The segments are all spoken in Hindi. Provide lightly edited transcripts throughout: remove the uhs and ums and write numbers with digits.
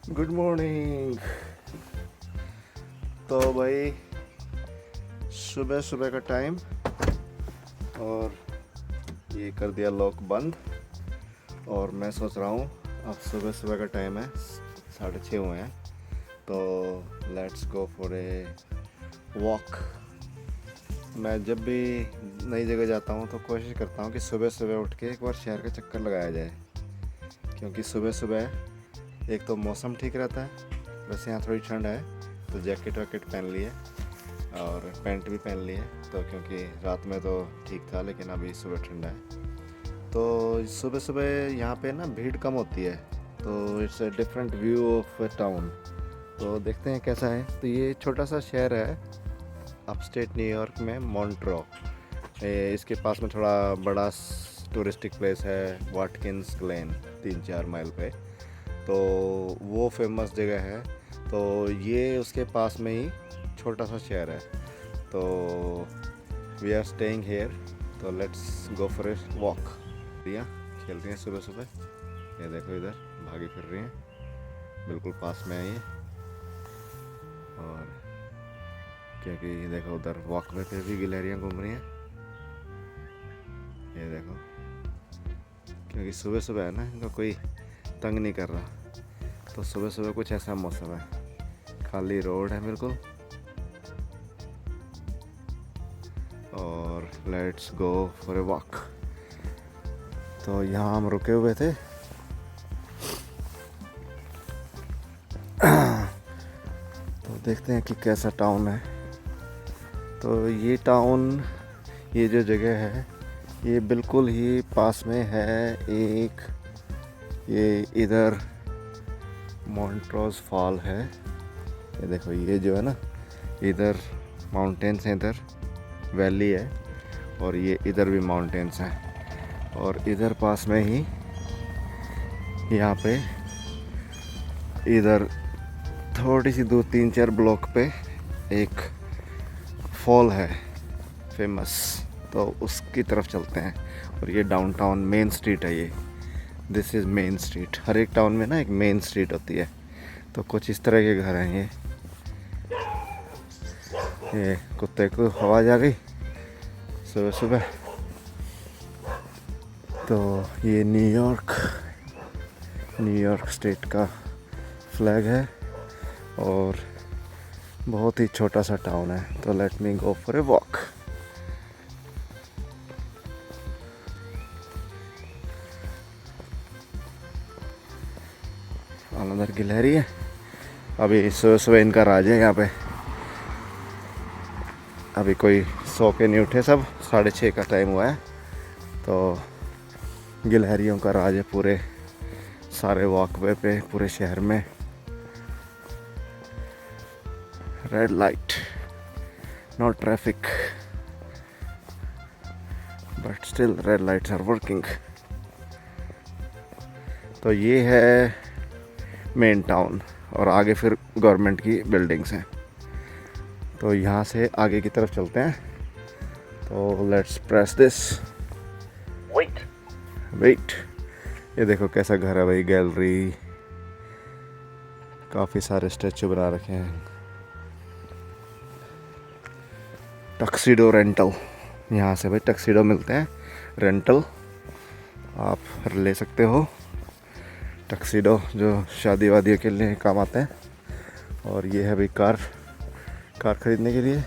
Good morning. तो भाई सुबह सुबह का टाइम और ये कर दिया लॉक बंद। और मैं सोच रहा हूँ अब सुबह सुबह का टाइम है, 6:30 हुए हैं, तो let's go for a walk. मैं जब भी नई जगह जाता हूँ तो कोशिश करता हूँ कि सुबह सुबह उठ के एक बार शहर का चक्कर लगाया जाए, क्योंकि सुबह सुबह एक तो मौसम ठीक रहता है। वैसे यहाँ थोड़ी ठंड है तो जैकेट वैकेट पहन ली है और पैंट भी पहन ली है, तो क्योंकि रात में तो ठीक था लेकिन अभी सुबह ठंडा है। तो सुबह सुबह यहाँ पे ना भीड़ कम होती है, तो it's a different view of town. तो देखते हैं कैसा है। तो ये छोटा सा शहर है अपस्टेट न्यूयॉर्क में, मॉन्ट्रो। इसके पास में थोड़ा बड़ा टूरिस्टिक प्लेस है वाटकिंस ग्लेन, 3-4 माइल पे। तो वो फेमस जगह है। तो ये उसके पास में ही छोटा सा शहर है। तो वी आर स्टेइंग हेयर, तो let's go for a walk. Riya खेल रही हैं सुबह सुबह, ये देखो इधर भागी फिर रही हैं, बिल्कुल पास में आई है। और क्योंकि ये देखो उधर वॉक वे पे भी गिलहरियाँ घूम रही हैं, ये देखो। क्योंकि सुबह सुबह है ना, इनको कोई तंग नहीं कर रहा। तो सुबह सुबह कुछ ऐसा मौसम है, खाली रोड है बिल्कुल। और let's go for a walk. तो यहाँ हम रुके हुए थे। तो देखते हैं कि कैसा टाउन है। तो ये टाउन, ये जो जगह है, ये बिल्कुल ही पास में है एक, ये इधर मॉन्ट्रोज फॉल है। ये देखो, ये जो है ना, इधर माउंटेन्स हैं, इधर वैली है, और ये इधर भी माउंटेन्स हैं। और इधर पास में ही यहाँ पे इधर थोड़ी सी 2-3-4 ब्लॉक पे एक फॉल है फेमस, तो उसकी तरफ चलते हैं। और ये डाउनटाउन मेन स्ट्रीट है, ये दिस इज़ मेन स्ट्रीट। हर एक टाउन में ना एक मेन स्ट्रीट होती है। तो कुछ इस तरह के घर हैं। ये कुत्ते को आवाज़ आ गई सुबह सुबह। तो ये न्यूयॉर्क स्टेट का फ्लैग है और बहुत ही छोटा सा टाउन है। तो let me go for a walk. अंदर गिलहरी है, अभी सुबह सुबह इनका राज है यहाँ पे। अभी कोई सो के नहीं उठे, सब 6:30 का टाइम हुआ है। तो गिलहरियों का राज है पूरे सारे वॉकवे पे, पूरे शहर में। Red light, no traffic, but still red lights are working. तो ये है मेन टाउन, और आगे फिर गवर्नमेंट की बिल्डिंग्स हैं। तो यहाँ से आगे की तरफ चलते हैं। तो लेट्स प्रेस दिस, वेट। ये देखो कैसा घर है भाई, गैलरी, काफ़ी सारे स्टैचू बना रखे हैं। टक्सीडो रेंटल, यहाँ से भाई टक्सीडो मिलते हैं, रेंटल आप ले सकते हो। टक्सीडो जो शादी वादी के लिए काम आते हैं। और ये है भाई कार ख़रीदने के लिए,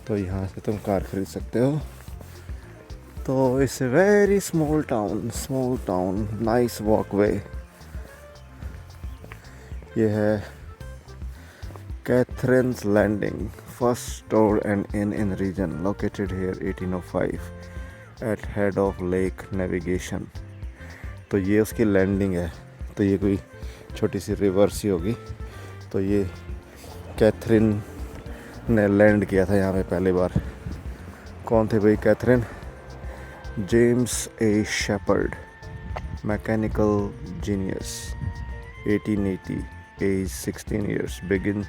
तो यहाँ से तुम कार खरीद सकते हो। तो it's a very small town, nice walkway. ये है Catharine's landing, first store and in region, located here 1805 at head of lake navigation. तो ये उसकी लैंडिंग है। तो ये कोई छोटी सी रिवर सी होगी। तो ये कैथरीन ने लैंड किया था यहाँ पे पहली बार। कौन थे भाई Catharine? James A Shepard, mechanical genius, 1880, age 16 years, begin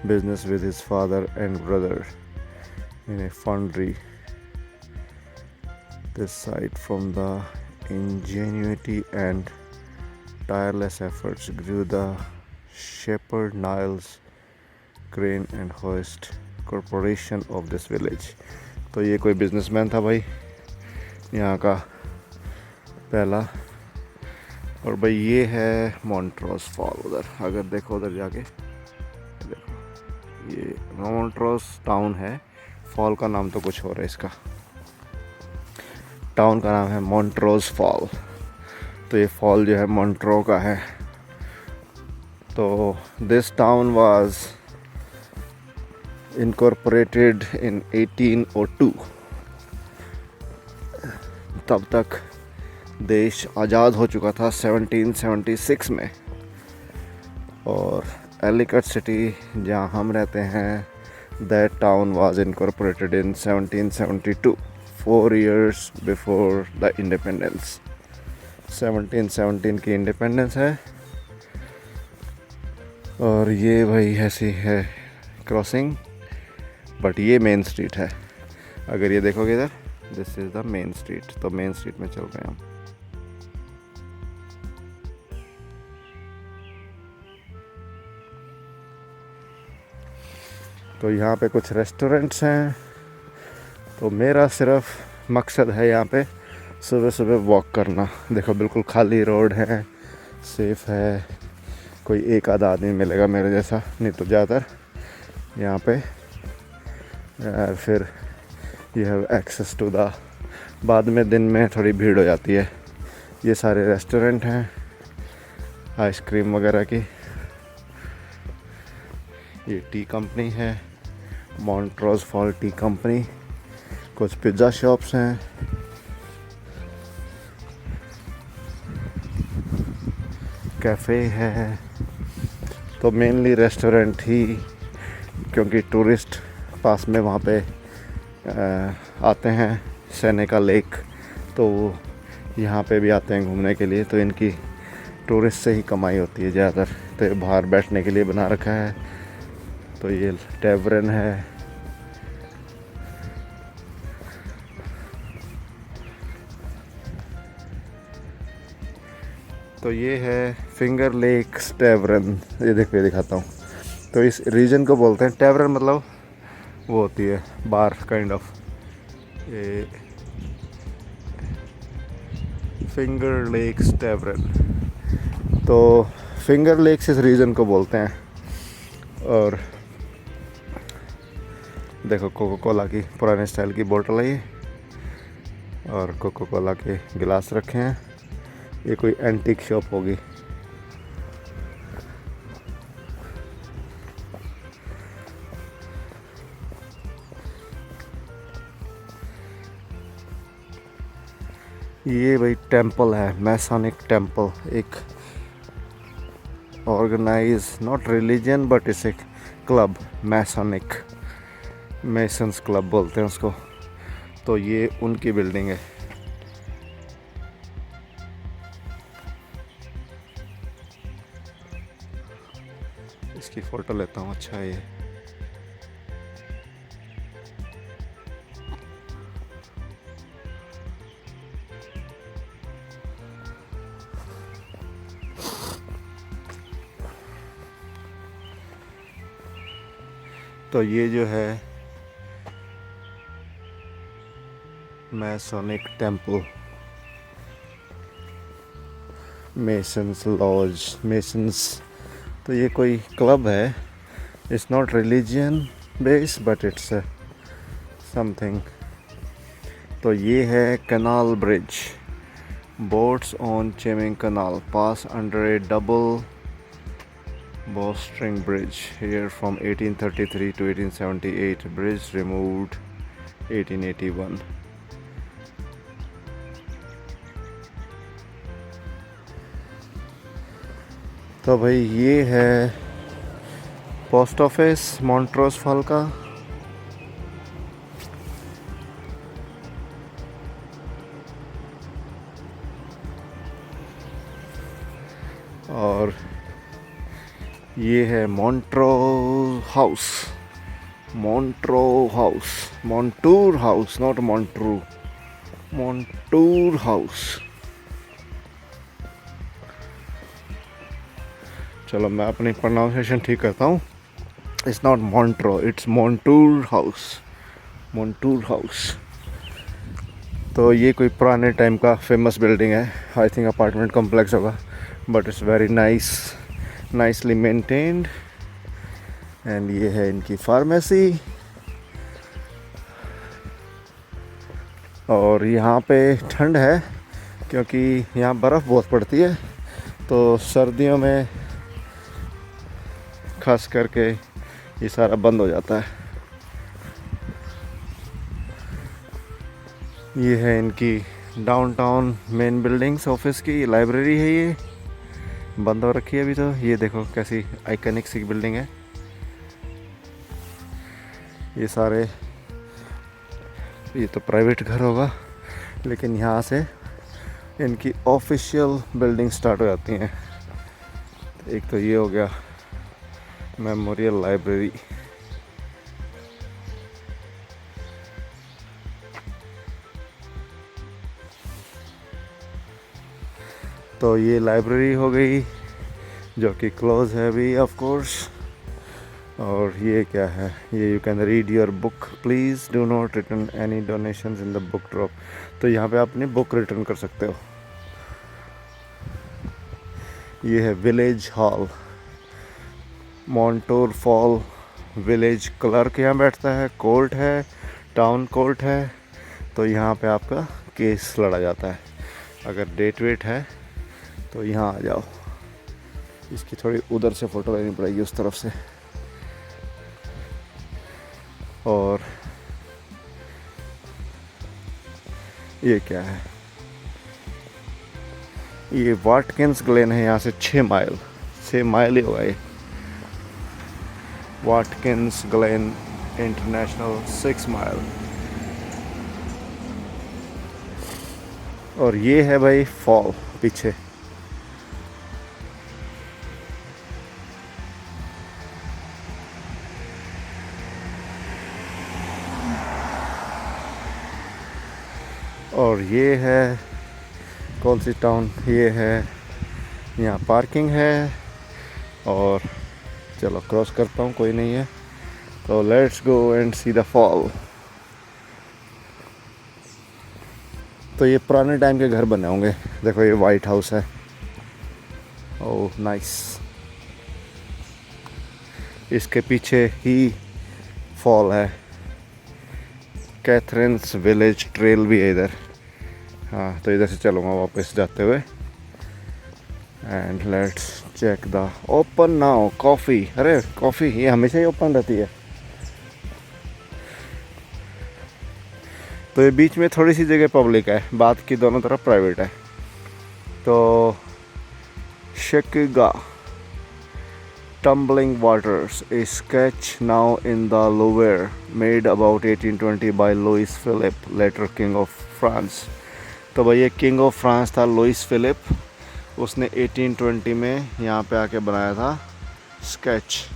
business with his father and brother in a foundry. This site from the ingenuity and tireless efforts grew the Shepherd Niles Crane and Hoist Corporation of this village. तो ये कोई बिजनेसमैन था भाई यहाँ का पहला। और भाई ये है मॉन्ट्रोज फॉल उधर, अगर देखो उधर जाके देखो, ये मॉन्ट्रोज टाउन है, फॉल का नाम तो कुछ और है, इसका टाउन का नाम है मॉन्ट्रोज फॉल। तो ये फॉल जो है मॉन्ट्रो का है। तो this town was incorporated in 1802। तब तक देश आज़ाद हो चुका था 1776 में। और एलिकट सिटी जहाँ हम रहते हैं, that town was incorporated in 1772, 4 years before the independence. 1717 की इंडिपेंडेंस है। और ये भाई ऐसी है क्रॉसिंग, बट ये मेन स्ट्रीट है। अगर ये देखोगे इधर, this is the main street. तो मेन स्ट्रीट में चल रहे हैं हम। तो यहाँ पे कुछ रेस्टोरेंट्स हैं। तो मेरा सिर्फ मकसद है यहाँ पे सुबह सुबह वॉक करना। देखो बिल्कुल खाली रोड है, सेफ है, कोई एक आधा आदमी मिलेगा मेरे जैसा, नहीं तो ज़्यादातर यहाँ पे फिर you have access to the, बाद में दिन में थोड़ी भीड़ हो जाती है। ये सारे रेस्टोरेंट हैं आइसक्रीम वगैरह की। ये टी कंपनी है, मॉन्ट्रोज फॉल टी कंपनी। कुछ पिज़्ज़ा शॉप्स हैं, कैफ़े है। तो मेनली रेस्टोरेंट ही, क्योंकि टूरिस्ट पास में वहाँ पे आते हैं, सेनेका लेक, तो यहाँ पे भी आते हैं घूमने के लिए। तो इनकी टूरिस्ट से ही कमाई होती है ज़्यादातर। तो ये बाहर बैठने के लिए बना रखा है। तो ये टेवरन है। तो ये है फिंगर लेक्स टेवरन। ये देखो, ये दिखाता हूँ। तो इस रीजन को बोलते हैं टेवरन, मतलब वो होती है बार काइंड ऑफ। ये फिंगर लेक्स टेवरन। तो फिंगर लेक्स इस रीजन को बोलते हैं। और देखो कोको कोला की पुराने स्टाइल की बोतल है ये, और कोको कोला के गिलास रखे हैं। ये कोई एंटीक शॉप होगी। ये भाई टेंपल है, मैसोनिक टेंपल। एक organize, not religion but it's एक क्लब, मैसोनिक, मेसन्स क्लब बोलते हैं उसको। तो ये उनकी बिल्डिंग है। इसकी फ़ोटो लेता हूँ। अच्छा है ये। तो ये जो है Masonic temple, Masons lodge, Masons. तो ये कोई क्लब है। It's not religion based but it's something. तो ये है canal bridge. Boats on Chemung canal pass under a double bowstring bridge here from 1833 to 1878. Bridge removed 1881. तो भाई ये है पोस्ट ऑफिस मॉन्ट्रोज फॉल का। और ये है Montro house, Montro house, Montour house, not Montru, Montour house. चलो मैं अपनी प्रोनाउंसिएशन ठीक करता हूँ। It's not Montro, it's Montour house, Montour house. तो ये कोई पुराने टाइम का फेमस बिल्डिंग है, आई थिंक अपार्टमेंट कॉम्प्लेक्स होगा, but it's very nicely maintained. And ये है इनकी फार्मेसी। और यहाँ पे ठंड है क्योंकि यहाँ बर्फ़ बहुत पड़ती है, तो सर्दियों में खास करके ये सारा बंद हो जाता है। ये है इनकी डाउनटाउन मेन बिल्डिंग्स, ऑफिस की लाइब्रेरी है। ये बंद हो रखी है अभी तो। ये देखो कैसी आइकनिक सी बिल्डिंग है। ये सारे, ये तो प्राइवेट घर होगा, लेकिन यहाँ से इनकी ऑफिशियल बिल्डिंग स्टार्ट हो जाती हैं। एक तो ये हो गया मेमोरियल लाइब्रेरी। तो ये लाइब्रेरी हो गई जो कि क्लोज है अभी ऑफ कोर्स। और ये क्या है, ये you can read your book, please do not return any donations in the book drop. तो यहाँ पे आप अपनी बुक रिटर्न कर सकते हो। ये है village hall, Montour fall village clerk यहाँ बैठता है, कोर्ट है, टाउन कोर्ट है। तो यहाँ पे आपका केस लड़ा जाता है। अगर डेट वेट है तो यहाँ आ जाओ। इसकी थोड़ी उधर से फ़ोटो लेनी पड़ेगी, उस तरफ से। और ये क्या है, ये वाटकिंस ग्लेन है। यहाँ से 6 माइल ही होगा ये। Watkins Glenn international 6 mile. और ये है भाई फॉल पीछे। और ये है कौन सी टाउन, ये है, यहाँ पार्किंग है। और चलो क्रॉस करता हूँ, कोई नहीं है। तो let's go and see the fall. तो ये पुराने टाइम के घर बने होंगे। देखो ये वाइट हाउस है। Oh nice. इसके पीछे ही फॉल है। कैथरीन्स विलेज ट्रेल भी है इधर। हाँ, तो इधर से चलूँगा वापस जाते हुए। And let's check the open now coffee. अरे कॉफ़ी ये हमेशा ही ओपन रहती है। तो ये बीच में थोड़ी सी जगह पब्लिक है, बाद की दोनों तरफ प्राइवेट है। तो शेकुगा tumbling waters, a sketch now in the Louvre, made about 1820 by Louis Philippe, later king of France। तो भाई ये किंग ऑफ फ्रांस था लुइस फिलिप, उसने 1820 में यहाँ पे आके बनाया था स्केच।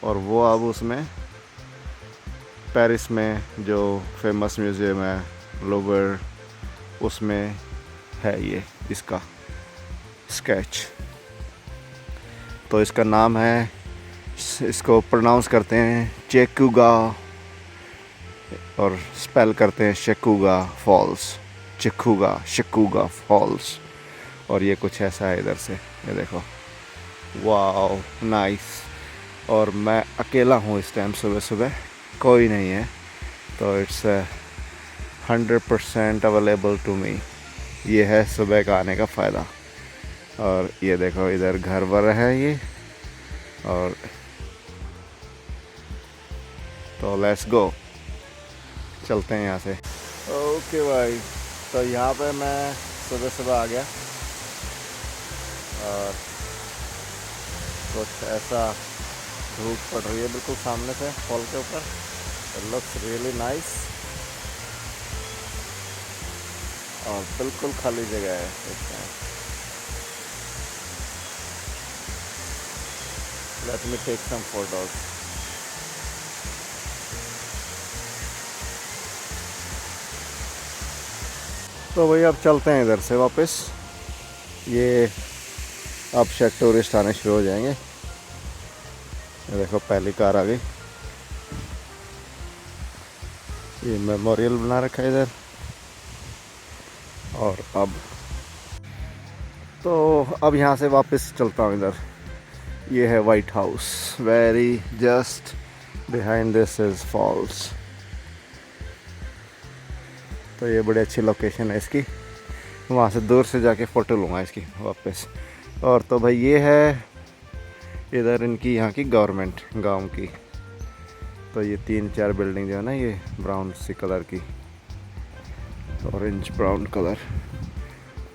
और वो अब उसमें पेरिस में जो फेमस म्यूज़ियम है लूवर, उसमें है ये इसका स्केच। तो इसका नाम है, इसको प्रोनाउंस करते हैं चेकुगा और स्पेल करते हैं शेकुगा फॉल्स, शेकुगा फॉल्स। और ये कुछ ऐसा है इधर से, ये देखो। Wow nice. और मैं अकेला हूँ इस टाइम, सुबह सुबह कोई नहीं है, तो इट्स 100% अवेलेबल टू मी। ये है सुबह का आने का फ़ायदा। और ये देखो इधर घर वर है ये। और तो लेट्स गो, चलते हैं यहाँ से। ओके भाई, तो यहाँ पे मैं सुबह सुबह आ गया और कुछ ऐसा धूप पड़ रही है बिल्कुल सामने से फॉल के ऊपर। It looks really nice. और बिल्कुल खाली जगह है इस time. Let me take some photos. तो भाई अब चलते हैं इधर से वापस। ये अब शायद टूरिस्ट आने शुरू हो जाएंगे। ये देखो पहली कार आ गई। ये मेमोरियल बना रखा है इधर। और अब यहाँ से वापस चलता हूँ इधर। ये है white house, very just behind this is falls. तो ये बड़ी अच्छी लोकेशन है इसकी। वहाँ से दूर से जाके फ़ोटो लूँगा इसकी वापस। और तो भाई ये है इधर इनकी यहाँ की गवर्नमेंट गांव की। तो ये 3-4 बिल्डिंग जो है ना, ये ब्राउन सी कलर की, ऑरेंज ब्राउन कलर।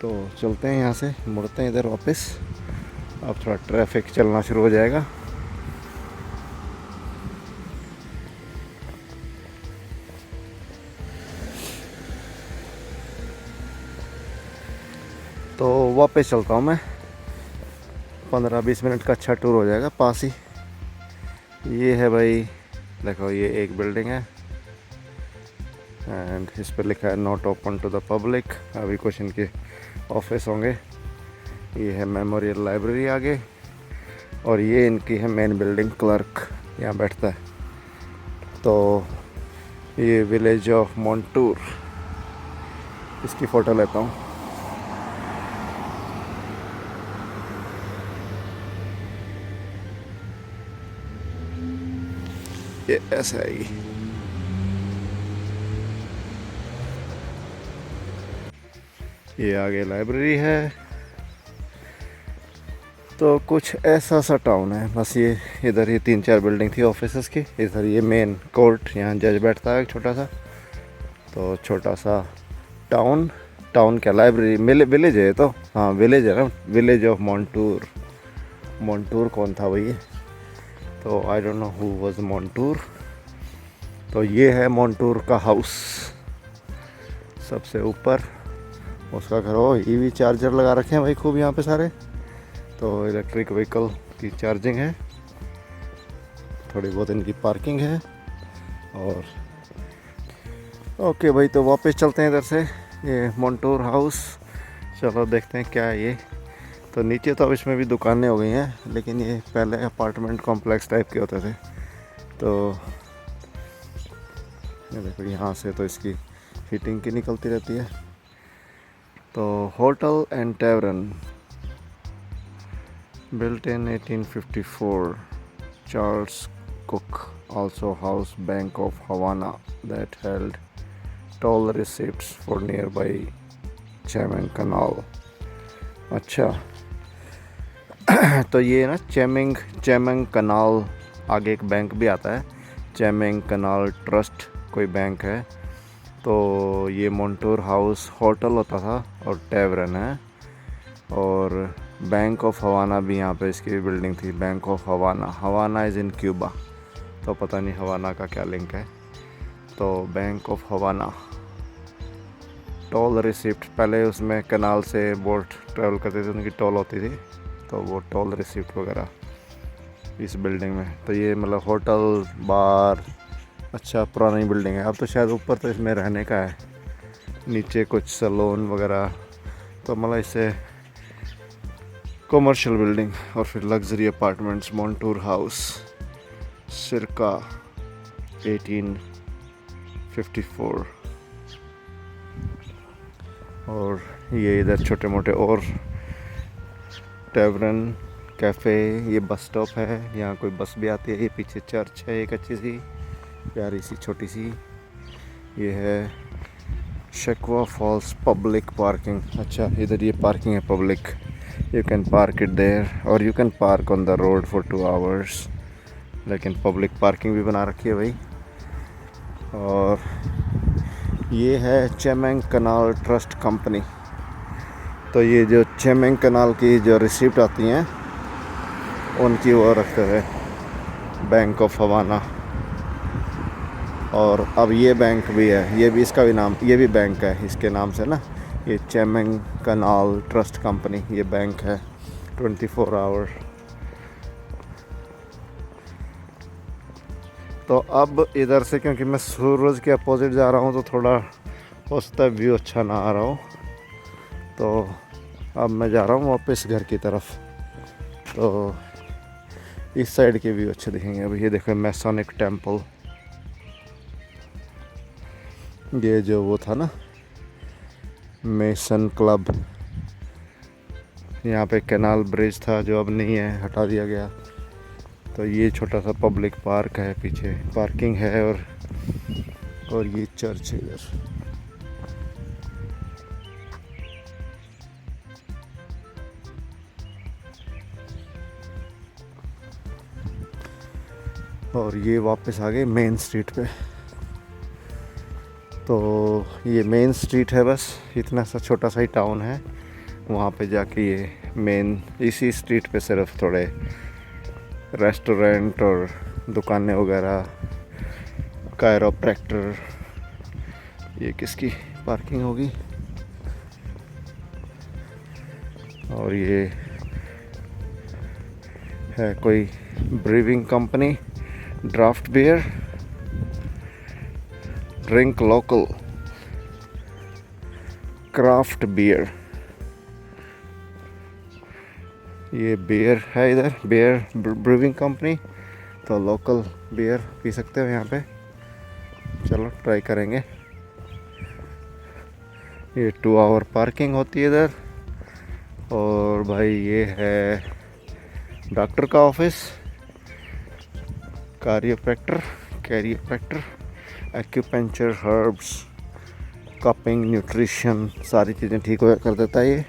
तो चलते हैं यहाँ से, मुड़ते हैं इधर वापस। अब थोड़ा ट्रैफिक चलना शुरू हो जाएगा। तो वापस चलता हूँ मैं। 15-20 मिनट का अच्छा टूर हो जाएगा पास ही। ये है भाई, देखो ये एक बिल्डिंग है एंड इस पर लिखा है not open to the public. अभी कुछ इनके ऑफिस होंगे। ये है मेमोरियल लाइब्रेरी आगे। और ये इनकी है मेन बिल्डिंग, क्लर्क यहाँ बैठता है। तो ये विलेज ऑफ मोंटूर, इसकी फ़ोटो लेता हूँ। ये ऐसा है। ये आगे लाइब्रेरी है। तो कुछ ऐसा सा टाउन है बस। ये इधर ये 3-4 बिल्डिंग थी ऑफिसेस की। इधर ये मेन कोर्ट, यहाँ जज बैठता है एक छोटा सा। तो छोटा सा टाउन क्या, लाइब्रेरी, विलेज है तो, हाँ विलेज है ना, विलेज ऑफ मोंटूर। मोंटूर कौन था भाई? तो I don't know who was Montour. तो ये है मोंटूर का हाउस सबसे ऊपर, उसका घर हो। ईवी चार्जर लगा रखे हैं भाई खूब यहाँ पे सारे। तो इलेक्ट्रिक व्हीकल की चार्जिंग है, थोड़ी बहुत इनकी पार्किंग है। और ओके भाई, तो वापस चलते हैं इधर से। ये मोंटूर हाउस, चलो देखते हैं क्या है ये। तो नीचे तो अब इसमें भी दुकानें हो गई हैं, लेकिन ये पहले अपार्टमेंट कॉम्प्लेक्स टाइप के होते थे। तो ये देखो यहाँ से तो इसकी हीटिंग की निकलती रहती है। तो hotel and टैवरन built in 1854, Charles Cook also housed Bank of Havana that held toll receipts for nearby Chemeng Canal. अच्छा तो ये ना चेमेंग कनाल आगे एक बैंक भी आता है, चेमेंग कनाल ट्रस्ट कोई बैंक है। तो ये मोंटूर हाउस होटल होता था और टैवरन है। और बैंक ऑफ हवाना भी यहाँ पे इसकी बिल्डिंग थी, bank of Havana is in Cuba. तो पता नहीं हवाना का क्या लिंक है। तो bank of Havana, toll receipt, पहले उसमें कनाल से बोट ट्रैवल करते थे, उनकी टोल होती थी। तो वो टोल रिसिप्ट वगैरह इस बिल्डिंग में। तो ये मतलब होटल, बार, अच्छा पुरानी बिल्डिंग है। अब तो शायद ऊपर तो इसमें रहने का है, नीचे कुछ सैलून वगैरह। तो मतलब इससे कमर्शियल बिल्डिंग और फिर लग्जरी अपार्टमेंट्स। मोंटूर हाउस सिरका 1854। और ये इधर छोटे मोटे और टैवरन, कैफ़े, ये बस स्टॉप है, यहाँ कोई बस भी आती है। ये पीछे चर्च है एक अच्छी सी प्यारी सी छोटी सी। ये है शेकवा फॉल्स पब्लिक पार्किंग। अच्छा इधर ये पार्किंग है public, you can park it there और you can park on the road for 2 hours. लेकिन पब्लिक पार्किंग भी बना रखी है भाई। और ये है चेमेंग कनाल ट्रस्ट कंपनी। तो ये जो चेमेंग कनाल की जो रिसिप्ट आती हैं उनकी वो रखते थे बैंक ऑफ हवाना। और अब ये बैंक भी है, ये भी इसका भी नाम, ये भी बैंक है इसके नाम से ना, ये चेमेंग कनाल ट्रस्ट कंपनी, ये बैंक है 24 आवर। तो अब इधर से क्योंकि मैं सूरज के अपोजिट जा रहा हूँ तो थोड़ा हो सकता है व्यू अच्छा ना आ रहा हो। तो अब मैं जा रहा हूँ वापस घर की तरफ। तो इस साइड के व्यू अच्छे दिखेंगे। अभी ये देखो मैसोनिक टेम्पल, ये जो वो था ना मेसन क्लब, यहाँ पे कैनाल ब्रिज था जो अब नहीं है, हटा दिया गया। तो ये छोटा सा पब्लिक पार्क है, पीछे पार्किंग है और ये चर्च है इधर। और ये वापस आ गए मेन स्ट्रीट पे। तो ये मेन स्ट्रीट है, बस इतना सा छोटा सा ही टाउन है। वहाँ पे जाके ये मेन इसी स्ट्रीट पे सिर्फ थोड़े रेस्टोरेंट और दुकानें वगैरह, कायरोप्रैक्टर, ये किसकी पार्किंग होगी, और ये है कोई brewing company, draft beer, drink local, craft beer. ये बियर है इधर, बियर ब्रूविंग कंपनी, तो लोकल बियर पी सकते हो यहाँ पे। चलो ट्राई करेंगे। ये 2 आवर पार्किंग होती है इधर। और भाई ये है डॉक्टर का office, chiropractor, acupuncture, herbs, cupping, nutrition, सारी चीज़ें ठीक कर देता है ये।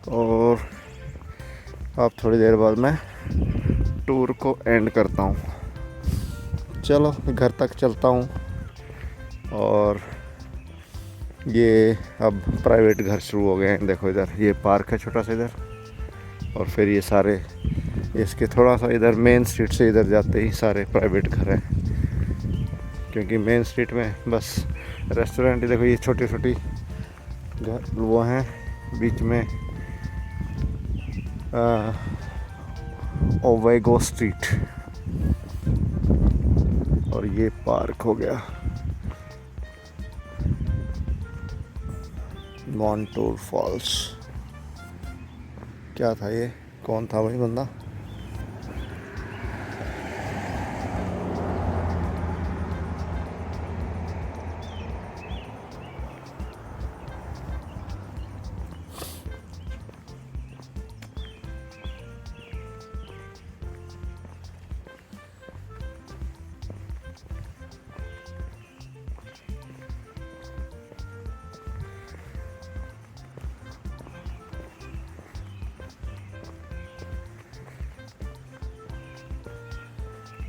और अब थोड़ी देर बाद मैं टूर को एंड करता हूँ। चलो घर तक चलता हूँ। और ये अब प्राइवेट घर शुरू हो गए हैं। देखो इधर ये पार्क है छोटा सा इधर, और फिर ये सारे इसके थोड़ा सा इधर मेन स्ट्रीट से इधर जाते ही सारे प्राइवेट घर हैं, क्योंकि मेन स्ट्रीट में बस रेस्टोरेंट। देखो ये छोटी छोटी घर वो हैं, बीच में ओवेगो स्ट्रीट, और ये पार्क हो गया मॉन्टूर फॉल्स। क्या था ये, कौन था भाई बंदा?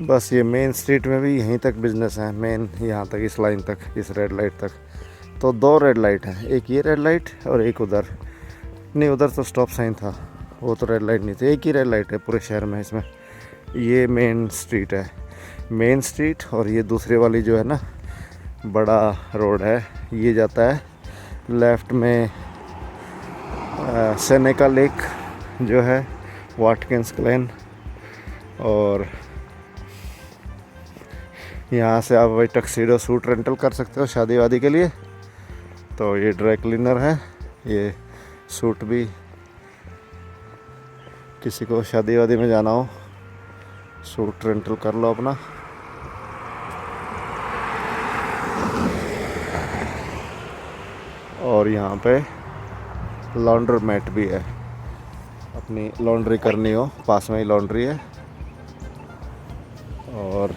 बस ये मेन स्ट्रीट में भी यहीं तक बिजनेस है, मेन यहाँ तक, इस लाइन तक, इस रेड लाइट तक। तो 2 रेड लाइट है, एक ये रेड लाइट और एक उधर। नहीं, उधर तो स्टॉप साइन था, वो तो रेड लाइट नहीं थी। एक ही रेड लाइट है पूरे शहर में इसमें। ये मेन स्ट्रीट है, मेन स्ट्रीट। और ये दूसरी वाली जो है ना बड़ा रोड है, ये जाता है लेफ़्ट में सेनेका लेक जो है, वाटकिंस ग्लेन। और यहाँ से आप भाई टक्सीडो सूट रेंटल कर सकते हो शादी वादी के लिए। तो ये ड्राई क्लीनर है, ये सूट भी किसी को शादी वादी में जाना हो, सूट रेंटल कर लो अपना। और यहाँ पे लॉन्ड्री मैट भी है, अपनी लॉन्ड्री करनी हो, पास में ही लॉन्ड्री है। और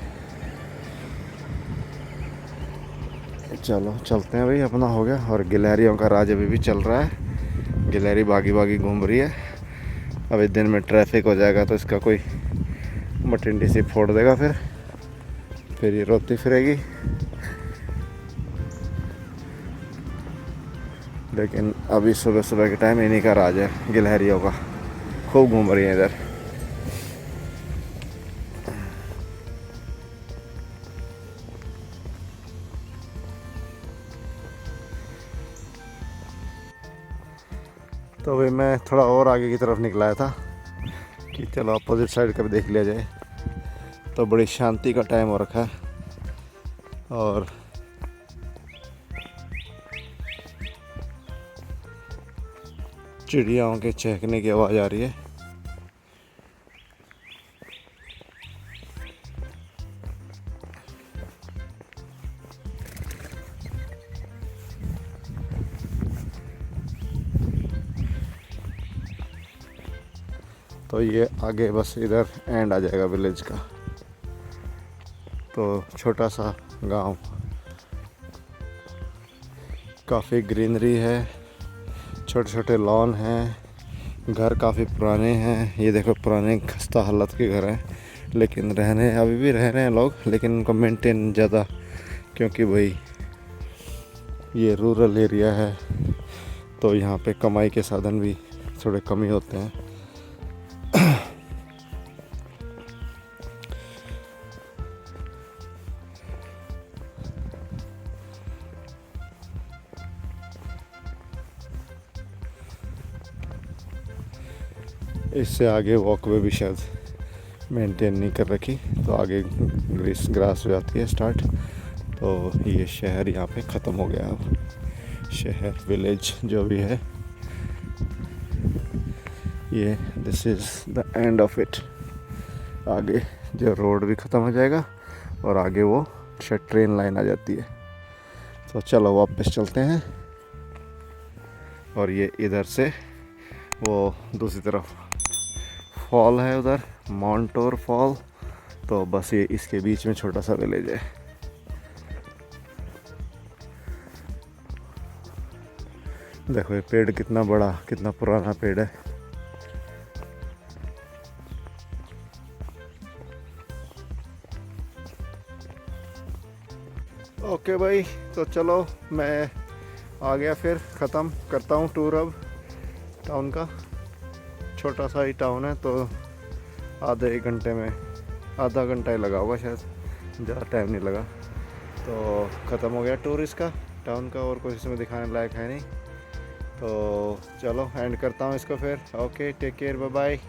चलो चलते हैं भाई, अपना हो गया। और गिलहरियों का राज अभी भी चल रहा है, गिलहरी भागी भागी घूम रही है। अभी दिन में ट्रैफिक हो जाएगा तो इसका कोई मटिंडी सी फोड़ देगा, फिर ये रोती फिरेगी। लेकिन अभी सुबह सुबह के टाइम इन्हीं का राज है, गिलहरियों का, खूब घूम रही है इधर। तो भाई मैं थोड़ा और आगे की तरफ निकला था कि चलो अपोजिट साइड का भी देख लिया जाए। तो बड़ी शांति का टाइम हो रखा है। और चिड़ियाओं के चहकने की आवाज़ आ रही है। तो ये आगे बस इधर एंड आ जाएगा विलेज का। तो छोटा सा गांव, काफ़ी ग्रीनरी है, छोटे छोटे लॉन हैं, घर काफ़ी पुराने हैं। ये देखो पुराने खस्ता हालत के घर हैं, लेकिन अभी भी रह रहे हैं लोग, लेकिन उनको मेंटेन ज़्यादा, क्योंकि भाई ये रूरल एरिया है तो यहाँ पे कमाई के साधन भी थोड़े कम ही होते हैं। इससे आगे वॉकवे भी शायद मेंटेन नहीं कर रखी, तो आगे ग्रास हो जाती है स्टार्ट। तो ये शहर यहाँ पे ख़त्म हो गया। अब शहर विलेज जो भी है, ये this is the end of it. आगे जो रोड भी ख़त्म हो जाएगा और आगे वो शायद ट्रेन लाइन आ जाती है। तो चलो वापस चलते हैं। और ये इधर से वो दूसरी तरफ फॉल है, उधर मॉन्टोर फॉल। तो बस ये इसके बीच में छोटा सा विलेज है। देखो ये पेड़ कितना बड़ा, कितना पुराना पेड़ है। ओके भाई, तो चलो मैं आ गया, फिर ख़त्म करता हूँ टूर अब टाउन का। छोटा सा ही टाउन है, तो एक घंटे में, आधा घंटा ही लगा होगा शायद, ज़्यादा टाइम नहीं लगा। तो ख़त्म हो गया टूर इसका, टाउन का, और कुछ इसमें दिखाने लायक है नहीं। तो चलो एंड करता हूँ इसको फिर। Okay, take care, bye bye.